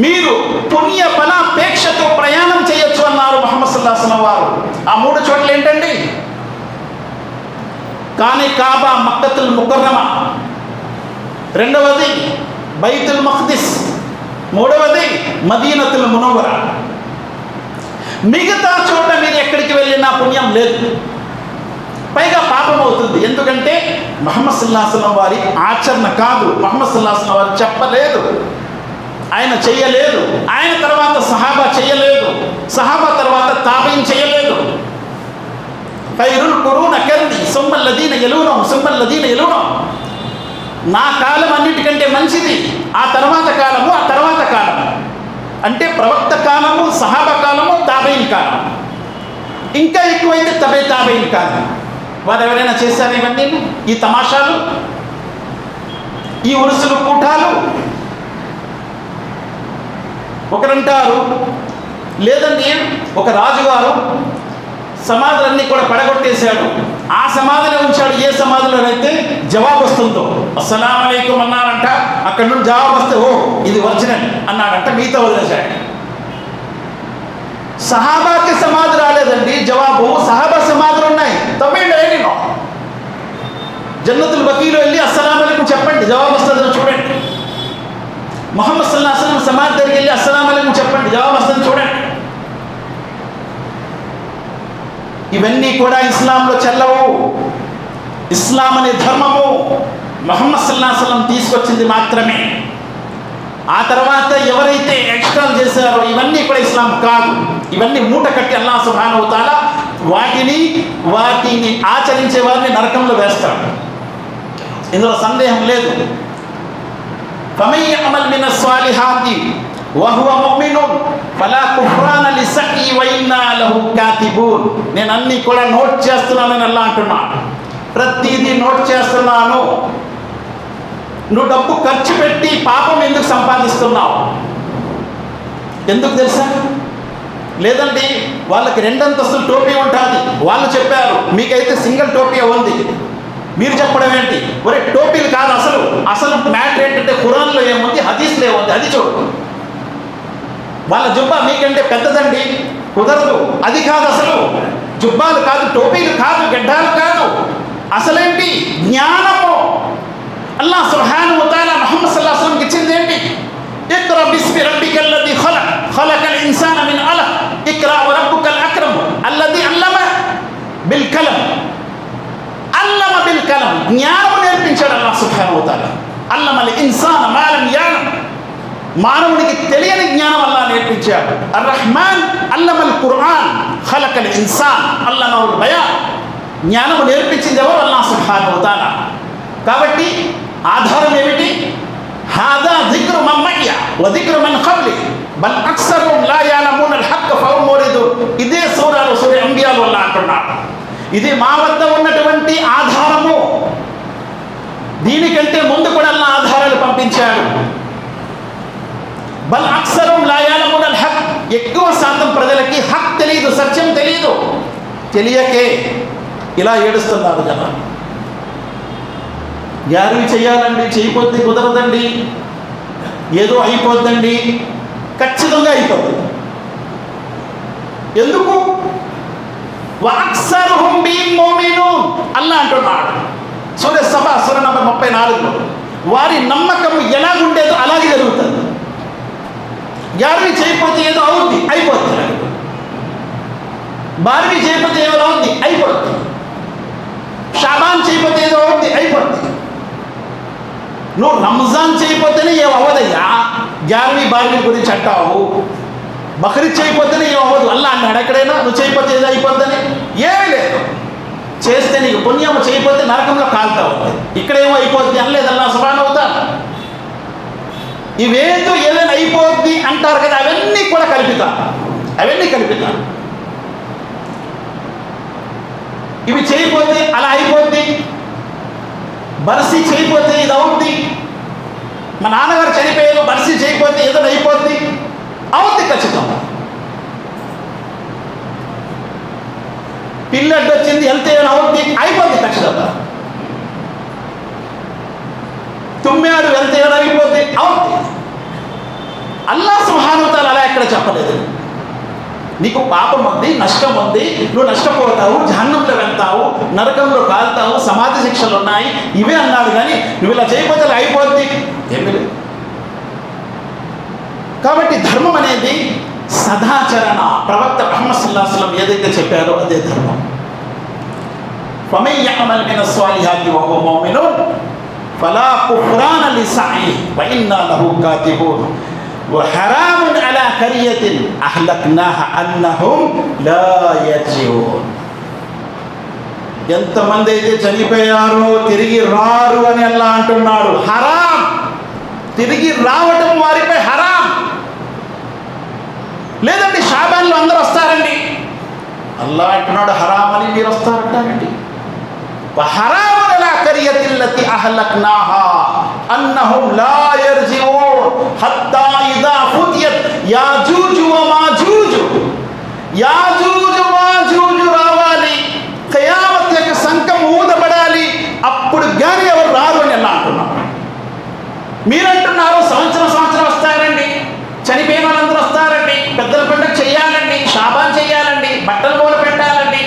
మీరు పుణ్య ఫలాపేక్షతో ప్రయాణం చేయొచ్చు అన్నారు ముహమ్మద్ సల్లల్లాహు అలైహి వసల్లం వారు. ఆ 3 చోట్ల ఏంటండి? కానీ కాబా మక్కతుల్ ముకర్రమ, రెండవది బైతుల్ మఖ్దిస్, మూడవది మదీనతుల్ మునవ్వర. మిగతా చోట మీరు ఎక్కడికి వెళ్ళినా పుణ్యం లేదు, పైగా పాపం అవుతుంది. ఎందుకంటే ముహమ్మద్ సల్లల్లాహు అలైహి వసల్లం వారి ఆచరణ కాదు, ముహమ్మద్ సల్లల్లాహు అలైహి వసల్లం వారు చెప్పలేదు, ఆయన చెయ్యలేదు, ఆయన తర్వాత సహాబా చెయ్యలేదు, సహాబా తర్వాత తాబీన్ చెయ్యలేదు. ఖైరుల్ ఖురూన కర్నీ సుమ్మల్లదీన యలూనహుం సుమ్మల్లదీన యలూనహుం, నా కాలం అన్నిటికంటే మంచిది, ఆ తర్వాత కాలము, ఆ తర్వాత కాలము. అంటే ప్రవక్త కాలము, సహాబా కాలము, తాబీన్ కాలం, ఇంకా ఎక్కువైతే తాబీన్ కాలం. వారు ఎవరైనా చేశారు ఇవన్నీ? ఈ తమాషాలు, ఈ ఉరుసులు, కూఠాలు? ఒకరంటారు లేదండి, ఒక రాజుగారు సమాధులన్నీ కూడా పడగొట్టేశాడు, ఆ సమాధిలో ఉంచాడు. ఏ సమాధిలో అయితే జవాబు వస్తుందో, అస్సలాము అలైకుం అన్నారంట, అక్కడి నుండి జవాబు వస్తే ఓ ఇది ఒరిజినల్ అన్నాడంట, మిగతా వదిలేశాడు. సహాబాకి సమాధి రాలేదండి జవాబు, సహాబా సమాధులు ఉన్నాయి. తమిళ నేను జన్నతుల్ బకీలో వెళ్ళి అస్సలాము అలైకుం చెప్పండి, జవాబు వస్తుందో చూడండి. ముహమ్మద్ సల్లల్లాహు అలైహి వసల్లం సమాధి దగ్గరికి వెళ్ళి అస్సలాము అలైకుం చెప్పండి, జవాబు వస్తుంది చూడండి. ఇవన్నీ కూడా ఇస్లాంలో చెల్లవు. ఇస్లాం అనే ధర్మము ముహమ్మద్ సల్లల్లాహు అలైహి వసల్లం తీసుకొచ్చింది మాత్రమే. ఆ తర్వాత ఎవరైతే ఎక్స్ట్రాలు చేశారో ఇవన్నీ కూడా ఇస్లాం కాదు. ఇవన్నీ మూట కట్టి అల్లాహ్ సుబ్హానహు వ తఆలా వాటిని ఆచరించే వారిని నరకంలో వేస్తాడు. ఇందులో సందేహం లేదు. ఫమన్ యఅమల్ మినస్ సాలిహాతి వహువ ముమినున్ ఫలా కుఫ్రాన లిసఈ వ ఇన్నా లహు కాతిబూన్. నేను అన్నీ కూడా నోట్ చేస్తున్నానని అల్లాహ్ అంటున్నాడు. ప్రతిదీ నోట్ చేస్తున్నాను. నువ్వు డబ్బు ఖర్చు పెట్టి పాపం ఎందుకు సంపాదిస్తున్నావు? ఎందుకు తెలుసా? లేదండి వాళ్ళకి 2 అంతస్తుల టోపీ ఉంటుంది, వాళ్ళు చెప్పారు, మీకైతే సింగిల్ టోపీ ఉంది, మీరు చెప్పడం ఏంటి? ఒరే టోపీలు కాదు, అసలు మ్యాటర్ ఏంటంటే ఖురాన్లో ఏముంది, హదీస్లో ఏముంది అది చూడు. వాళ్ళ జుబ్బా మీకంటే పెద్దదండి, కుదరదు. అది కాదు అసలు. జుబ్బాలు కాదు, టోపీలు కాదు, గడ్డాలు కాదు. అసలేంటి? జ్ఞానము. అల్లాహ్ సుబ్హానహు వ తఆలా ముహమ్మద్ సల్లల్లాహు అలైహి వసల్లంకి ఇచ్చింది ఏంటి? ఇక్రా బిస్మి రబ్బికల్ లదీ ఖలకల్ ఇన్సాన మిన్ అలక్ ఇక్రా వ రబ్బుకల్ అక్రమ్ అల్లదీ అల్లమ బిల్ కలం. అల్లమ బిల్ కలం, జ్ఞానం నేర్పించాడు అల్లాహ్ సుబ్హానహు వ తఆలా. అల్లమల్ ఇన్సాన మా లం యఅలమ్, మానవునికి తెలియని జ్ఞానం అల్లాహ్ నేర్పించాడు. అర్ రహ్మాన్ అల్లమల్ ఖురాన్ ఖలకల్ ఇన్సాన్ అల్లమహుల్ బయాన్. జ్ఞానం నేర్పించింది ఎవరు? అల్లాహ్ సుబ్హానహు వ తఆలా. కాబట్టి ఆధారం ఏమిటి? హాదా జిక్రు మన్ మయ్య వ జిక్రు మన్ ఖబ్లి బల్ అక్సరుహుం లా యఅలమూనల్ హక్క ఫహుం మురిదూన్. ఇదే సూరాలో సూరా అంబియాలో అల్లాహ్ అంటున్నాడు. ఇది మా వద్ద ఉన్నటువంటి ఆధారము. దీనికంటే ముందు కూడా అల్లాహ్ ఆధారాలు పంపించాడు. బల్ అక్సరుహుం లా యఅలమూనల్ హక్, ఎక్కువ శాతం ప్రజలకి హక్ తెలియదు, సత్యం తెలియదు. తెలియకే ఇలా ఏడుస్తున్నారు జనాలు. యారు చేయాలండి, చేయకపోతే కుదరదండి, ఏదో అయిపోద్దండి. ఖచ్చితంగా అయిపోతుంది. ఎందుకు? వఅక్సరుహుం బిహిమ్ ముమినూన్ అల్లాహ్ అంటున్నాడు సూరా సబా సూరా నంబర్ 34లో. వారి నమ్మకం ఎలాగుండేదో అలాగే జరుగుతుంది. యారు చేయకపోతే ఏదో అవుద్ది, అయిపోతుంది. బార్వీ చేయకపోతే ఏదో అవుద్ది, అయిపోతుంది. షాబాన్ చేయకపోతే ఏదో అవుద్ది, అయిపోతుంది. నువ్వు రంజాన్ చేయకపోతేనే ఏం అవ్వదయ్యా. 11वीं 12वीं గురించి అంటావు. బక్రీద్ చేయకపోతేనే ఏం అవ్వదు. అల్లాహ్ అన్నాడు ఎక్కడైనా నువ్వు చేయకపోతే ఏదో అయిపోద్దని? ఏమీ లేదు. చేస్తే నీకు పుణ్యం, చేయకపోతే నరకంలో కాలుతావు. ఇక్కడేమో అయిపోద్ది అనలేదు అల్లాహ్ సుబ్హానహు వ తఆలా. ఇవేదో ఏదైనా అయిపోద్ది అంటారు కదా, అవన్నీ కూడా కల్పితాలు. ఇవి చేయకపోతే అలా అయిపోద్ది, బర్సీ చేయకపోతే ఇది అవుద్ది, మా నాన్నగారు చనిపోయారు బర్సీ చేయకపోతే ఏదో అయిపోద్ది, అవుద్ది ఖచ్చితంగా. పిల్లడ్డు వచ్చింది వెళ్తే ఏమైనా అవుద్ది, అయిపోద్ది ఖచ్చితంగా. తుమ్మాడు వెళ్తే ఏమైనా అయిపోద్ది, అవుద్ది. అల్లాహ్ సుబ్హానహు వ తఆలా అలా ఎక్కడ చెప్పలేదు. నీకు పాపం ఉంది, నష్టం ఉంది, నువ్వు నష్టపోతావు, జహన్నంలో వెళ్తావు, నరకంలో కాలుతావు, సమాధి శిక్షలు ఉన్నాయి, ఇవే అన్నాడు. కానీ నువ్వు ఇలా చేయకపోతే అలా అయిపోద్ది, ఏమీ లేదు. కాబట్టి ధర్మం అనేది సదాచరణ. ప్రవక్త ముహమ్మద్ సల్లల్లాహు అలైహి వసల్లం ఏదైతే చెప్పారో అదే ధర్మం. ఫమన్ యఅమల్ మినస్ సాలిహాతి వహువ ముమినున్ ఫలా కుఫ్రాన లిసఈ వ ఇన్నా లహు కాతిబూన్ వహరామున్ అలా కరియతిన్ అహ్లక్నాహ అన్నహుం లా యర్జిఊన్. ఎంతమంది అయితే చనిపోయారో తిరిగి రారు అని అల్లాహ్ అంటున్నాడు. హరాం, తిరిగి రావటం వారిపై హరాం. లేదండి షాబాన్లో అందరూ వస్తారండి, అల్లాహ్ అంటున్నాడు హరాం అని మీరు వస్తారంటారండి. వహరామున్ అలా కరియతిన్ లతి అహ్లక్నాహా అన్నహుం లా యర్జిఊన్ హత్తా ఇదా ఫుతియత్ యాజూజు వ మాజూజు. యాజూజు మాజూజు రావాలి, ఖియామత్ యొక్క సంకం ఊదబడాలి, అప్పుడు కానీ ఎవరు రారు అని అలా అంటున్నారు. మీరంటున్నారు సంవత్సరం వస్తారండి, చనిపోయిన వాళ్ళందరూ వస్తారండి, పెద్దల పండుగ చేయాలండి, షాబాన్ చేయాలండి, బట్టలు మూల పెట్టాలండి,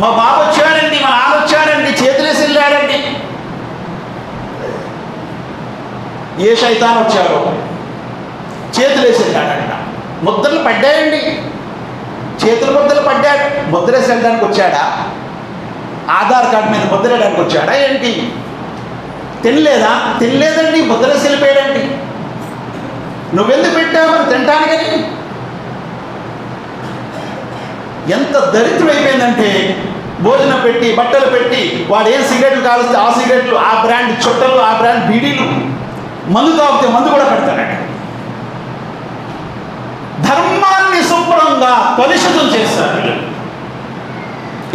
మా బాబు వచ్చాడండి, మా నాన్న వచ్చాడండి, చేతులేసి వెళ్ళాడండి. ఏ శైతాన్ వచ్చాడో చేతులేసి వెళ్ళాడంట. ముద్రలు పడ్డాయండి, చేతుల ముద్రలు పడ్డాడు. ముద్రేసి వెళ్ళడానికి వచ్చాడా? ఆధార్ కార్డు మీద ముద్ర వేయడానికి వచ్చాడా ఏంటి? తినలేదండి, ముద్రేసి వెళ్ళిపోయాడండి. నువ్వెందుకు పెట్టావని తింటానికని. ఎంత దరిద్రం అయిపోయిందంటే భోజనం పెట్టి బట్టలు పెట్టి వాడు ఏం సిగరెట్లు కాలిస్తే ఆ సిగరెట్లు, ఆ బ్రాండ్ చుట్టలు, ఆ బ్రాండ్ బీడీలు, మందు తాగితే మందు కూడా పెడతాడు. ధర్మాన్ని శుభ్రంగా కలుషితం చేస్తారు.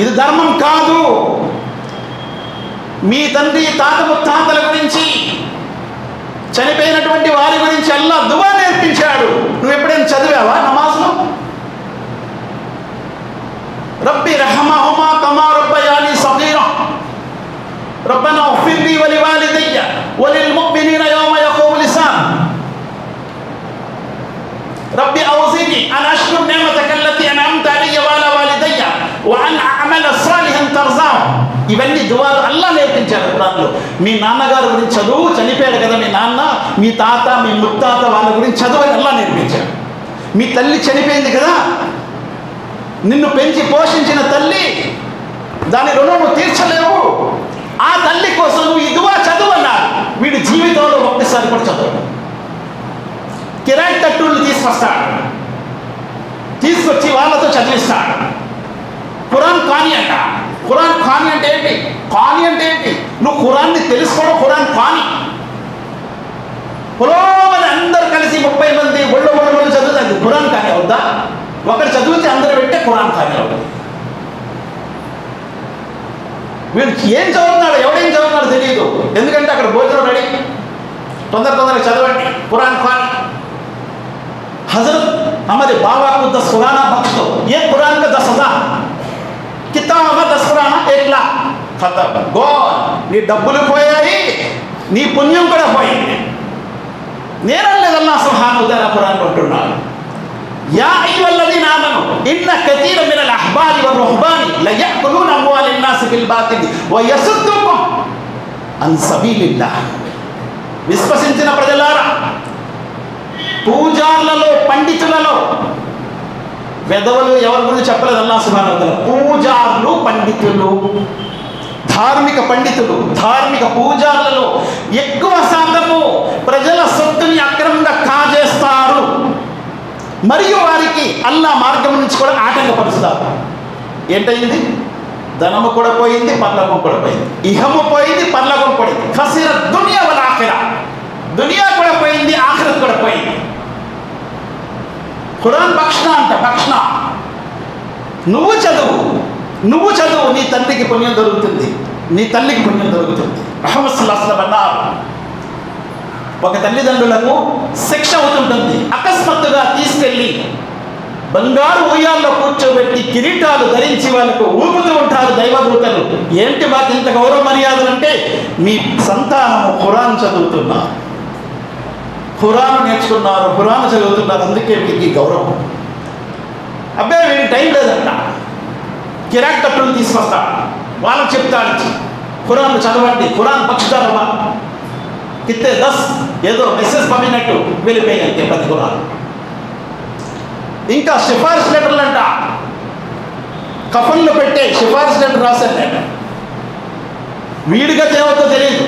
ఇది ధర్మం కాదు. మీ తండ్రి తాత ముత్తాతల గురించి, చనిపోయినటువంటి వారి గురించి అల్లా దువా నేర్పించాడు. నువ్వు ఎప్పుడైనా చదివావా నమాజ్లో? రబ్బి రహమహుమా కమా రబ్బయాని సగీరా రబ్బనా ఇగ్ఫిర్ లీ వ లివాలిదయ్య వ లిల్ ముమినీన యౌమ యఖూముల్ హిసాబ్ రబ్బి ఔజిని అన్ అష్కుర నిఅమతక అల్లతీ అన్అమ్త అలయ్య వ అలా వాలిదయ్య వ అన్ అఅమల సాలిహన్ తర్జాహు. ఇవన్నీ దువాలు అల్లా నేర్పించారు ఖురాన్లో. మీ నాన్నగారి గురించి చదువు, చనిపోయాడు కదా మీ నాన్న, మీ తాత, మీ ముత్తాత, వాళ్ళ గురించి చదువు అని అల్లా నేర్పించారు. మీ తల్లి చనిపోయింది కదా, నిన్ను పెంచి పోషించిన తల్లి, దాని రుణం నువ్వు తీర్చలేవు. ఆ తల్లి కోసం నువ్వు ఈ దువా చదువు అన్నారు. వీడి జీవితంలో ఒక్కసారి కూడా చదువు. కిరాయి తట్టుళ్ళు తీసుకొస్తాడు, తీసుకొచ్చి వాళ్ళతో చదివిస్తాడు. ఖురాన్ ఖానీ అంట. ఖురాన్ ఖానీ అంటే ఏంటి? ఖానీ అంటే ఏంటి? నువ్వు ఖురాన్ని తెలుసుకోవడం ఖురాన్ ఖానీ. పురోమని అందరు కలిసి 30 మంది ఒళ్ళు చదువుతుంది. ఖురాన్ ఖానీ అవుద్దా? ఒకరు చదివితే అందరూ పెట్టే ఖురాన్ ఖానీ అవుతుంది. వీడు ఏం చదువుతున్నాడు, ఎవడేం చదువుతున్నాడు తెలియదు. ఎందుకంటే అక్కడ భోజనం రెడీ, తొందరగా చదవండి ఖురాన్ ఖానీ. हजरत हमारे बाबा को 10 कुराना बख्श दो, ये कुरान का 10,000, कितना होगा 10 कुराना? 1 लाख. खत्म, गॉन. నీ డబ్బులు పోయాయి, నీ పుణ్యం కూడా పోయింది. నేనలేదు అల్లాహ్ సుబ్హానహు వ తఆలా ఖురాన్ అంటున్నాడు, యా అయ్యుహల్లదీన ఆమను ఇన్న కతీర మినల్ అహ్బారి వ రుహబాని లయఅకులూన అమ్వాలిన్ నాస్ బిల్ బాతిల్ వ యసుద్దుకుం అన్ సబీలిల్లాహ్. విశ్వసించిన ప్రజలారా, పూజార్లలో, పండితులలో, వెధవలు ఎవరి గురించి చెప్పలేదు అల్లాహ్ సుబ్హానహు వ తఆలా. పూజార్లు, పండితులు, ధార్మిక పండితులు, ధార్మిక పూజార్లలో ఎక్కువ శాతము ప్రజల సొత్తుని అక్రమంగా కాజేస్తారు. మరియు వారికి అల్లాహ్ మార్గం నుంచి కూడా ఆటంకపరుస్తారు. ఏంటయింది? ధనము కూడా పోయింది, పర్లోకం కూడా పోయింది. ఇహము పోయింది, పర్లోకం పోయింది. ఖసిర దునియా వల్ ఆఖిరా. దునియా కూడా పోయింది, ఆఖిరత్ కూడా పోయింది. ఖురాన్ భక్షణ అంట, భక్షణ. నువ్వు చదువు, నీ తండ్రికి పుణ్యం దొరుకుతుంది, నీ తల్లికి పుణ్యం దొరుకుతుంది. ముహమ్మద్ సల్లల్లాహు అలైహి వసల్లం అన్నారు, ఒక తల్లిదండ్రులకు శిక్ష అవుతుంటుంది. అకస్మాత్తుగా తీసుకెళ్ళి బంగారు ఉయ్యాల్లో కూర్చోబెట్టి కిరీటాలు ధరించి వాళ్ళకు ఊపుతూ ఉంటారు దైవదూతలు. ఏంటి మాకు ఇంత గౌరవ మర్యాదలు అంటే, మీ సంతానము ఖురాన్ చదువుతున్నారు, ఖురాన్ నేర్చుకున్నారు, ఖురాన్ చదువుతున్నారు, అందుకే మీకు ఈ గౌరవం. అబ్బాయి వీడికి టైం లేదంట, కిరాక్ తట్టులు తీసుకొస్తాడు, వాళ్ళకి చెప్తాడు ఖురాన్ చదవండి, ఖురాన్ పక్షుతారమ్మా కిత్తే 10 ఏదో మెసేజ్ పంపినట్టు వెళ్ళిపోయినంతే 10 ఖురాన్. ఇంకా సిఫార్సు లెటర్లు అంట, కఫన్లు పెట్టే సిఫార్సు లెటర్ రాశాను నేను. వీడిగా ఏమవుతో తెలియదు.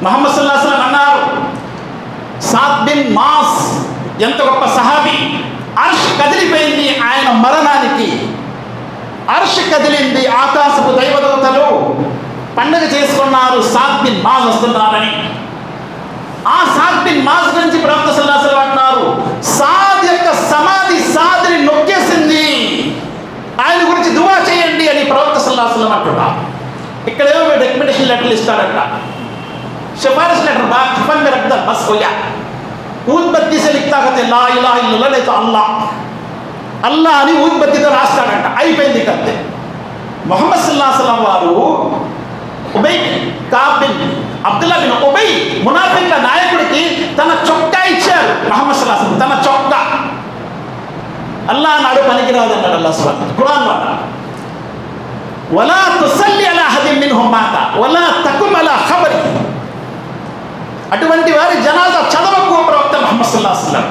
ముహమ్మద్ సల్లల్లాహు అలైహి వసల్లం అన్నారు, సాద్ బిన్ మాస్ ఎంత గొప్ప సహాబీ, అర్ష్ కదిలిపోయింది ఆయన మరణానికి. అర్ష్ కదిలింది, ఆకాశపు దైవదూతలు పండుగ చేసుకున్నారు, సాద్ బిన్ మాస్ వస్తున్నారని. ఆ సాద్ బిన్ మాస్ గురించి ప్రవక్త సల్లల్లాహు అలైహి వసల్లం అంటున్నారు, సాద్ యొక్క సమాధి సాద్ని నొక్కేసింది, ఆయన గురించి దువా చేయండి అని ప్రవక్త సల్లల్లాహు అలైహి వసల్లం అంటున్నారు. ఇక్కడేమో రికమెండేషన్ లెటర్లు ఇస్తాడంట, सिफारिश लेटर बात कफन में रख दो, बस हो गया. ఊద్బత్తి से लिखता कहते ला इलाहा इल्लल्लाह नहीं तो अल्लाह अल्लाह అని ఊద్బత్తితో రాస్తాడంట. అయిపోయింది కత్తే. ముహమ్మద్ సల్లల్లాహు అలైహి వసల్లం వారు ఉబై కాబ్ బిన్ అబ్దుల్లా బిన్ ఉబై మునాఫిక్ల నాయకుడికి తన చొక్కా ఇచ్చారు ముహమ్మద్ సల్లల్లాహు అలైహి వసల్లం. తన చొక్కా అల్లాహ్ నాడు పనికిరాదు అన్నాడు అల్లాహ్ సుబ్హానహు ఖురాన్ వాడ. వలా తుసల్లి అలా అహదిన్ మిన్హుమ్ మాత వలా తకుమ్ అలా ఖబరి. అటువంటి వారి జనాజా చదవకు ప్రవక్త ముహమ్మద్ సల్లల్లాహు అలైహి వసల్లం.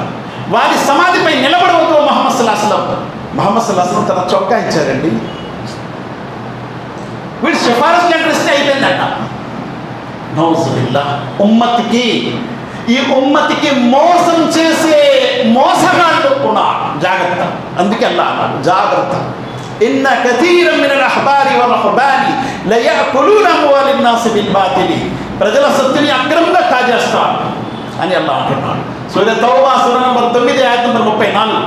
వారి సమాధిపై నిలబడవద్దు ముహమ్మద్ సల్లల్లాహు అలైహి వసల్లం. ముహమ్మద్ సల్లల్లాహు అలైహి వసల్లం తన చొక్కా ఇచ్చారండి. వీడు సిఫారసు లెటర్ ఇస్తే అయిపోయిందట. నౌజుబిల్లాహ్. ఉమ్మత్కి ఈ ఉమ్మతికి మోసం చేసే మోసగాళ్ళు ఉన్నారు, జాగ్రత్త. అందుకే అల్లాహ్ అన్నాడు జాగ్రత్త, ఇన్న కతీరం మినల్ అహ్బారి వల్ రహబాని లయఅకులూన అమ్వాలిన్ నాసి బిల్ బాతిలి, ప్రజల సొత్తుని అక్రమంగా కాజేస్తారు అని అల్లాహ్ అంటున్నాడు. సూర తౌబా సూర నంబర్ 9 ఆయత్ నంబర్ 34.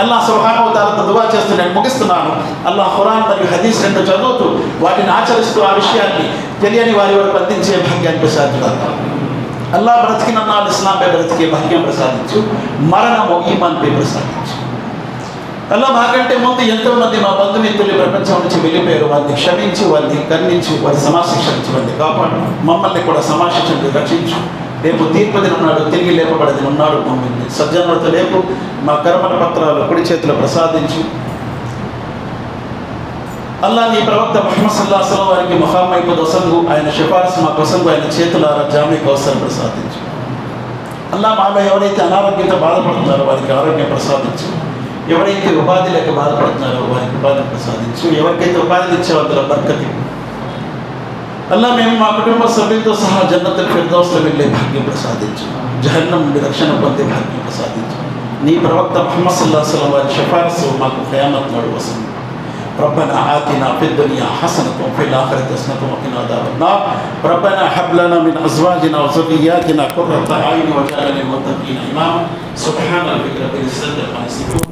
అల్లాహ్ సుబ్హానహు వ తఆలాతో దువా చేస్తూ నేను ముగిస్తున్నాను. అల్లాహ్ ఖురాన్ మరియు హదీస్ రెండు చదువుతూ వాటిని ఆచరిస్తూ ఆ విషయాన్ని తెలియని వారి వరకు అందించే భాగ్యాన్ని ప్రసాదించు. అల్లాహ్ బ్రతికినన్నాడు ఇస్లాంపై బ్రతికే భాగ్యం ప్రసాదించు, మరణము ఈమాన్పై ప్రసాదించు. అల్లాహ్ మాకంటే ముందు ఎంతోమంది మా బంధుమిత్రులు ప్రపంచం నుంచి వెళ్ళిపోయారు. వారిని క్షమించి, వారిని కరుణించి, వారి సమాశిక్షించి, వారిని కాపాడు. మమ్మల్ని కూడా సమాశిక్షించి రక్షించు. రేపు తీర్పు దినం నాడు తిరిగి లేపబడది ఉన్నాడు. మమ్మల్ని సజ్జనులతో లేపు, మా కర్మల పత్రాలు కుడి చేతిలో ప్రసాదించు. అల్లాహ్ నీ ప్రవక్త ముహమ్మద్ సల్లల్లాహు అలైహి వసల్లం వారికి మహామైపు దొసంగు, ఆయన సిఫారసు మా కొసంగు, ఆయన చేతులారా జామీ కౌసర్ ప్రసాదించు. అల్లాహ్ మాలో ఎవరైతే అనారోగ్యంతో బాధపడుతున్నారో వారికి ఆరోగ్యం ప్రసాదించు. ఎవరైతే ఉపాధి లేక బాధపడుతున్నారో వారికి ఉపాధిని ప్రసాదించు. ఎవరికైతే ఉపాధిని ఇచ్చావో అందులో బర్కత్. అల్లాహ్ మేము మా కుటుంబ సభ్యులతో సహా జన్నతుల్ ఫిర్దౌస్లో వెళ్ళే భాగ్యం ప్రసాదించు. జహన్నం నుండి రక్షణ పొందే భాగ్యం ప్రసాదించు. నీ ప్రవక్త ముహమ్మద్ సల్లల్లాహు అలైహి వసల్లం వారి సిఫారసు మాకు ఖియామత్ నాడు వస్తుంది. ربنا آتنا في الدنيا حسنة وفي الآخرة حسنة وقنا عذاب النار ربنا هب لنا من أزواجنا وذرياتنا قرة أعين واجعلنا للمتقين إماما سبحان ربك رب العزة عما يصفون.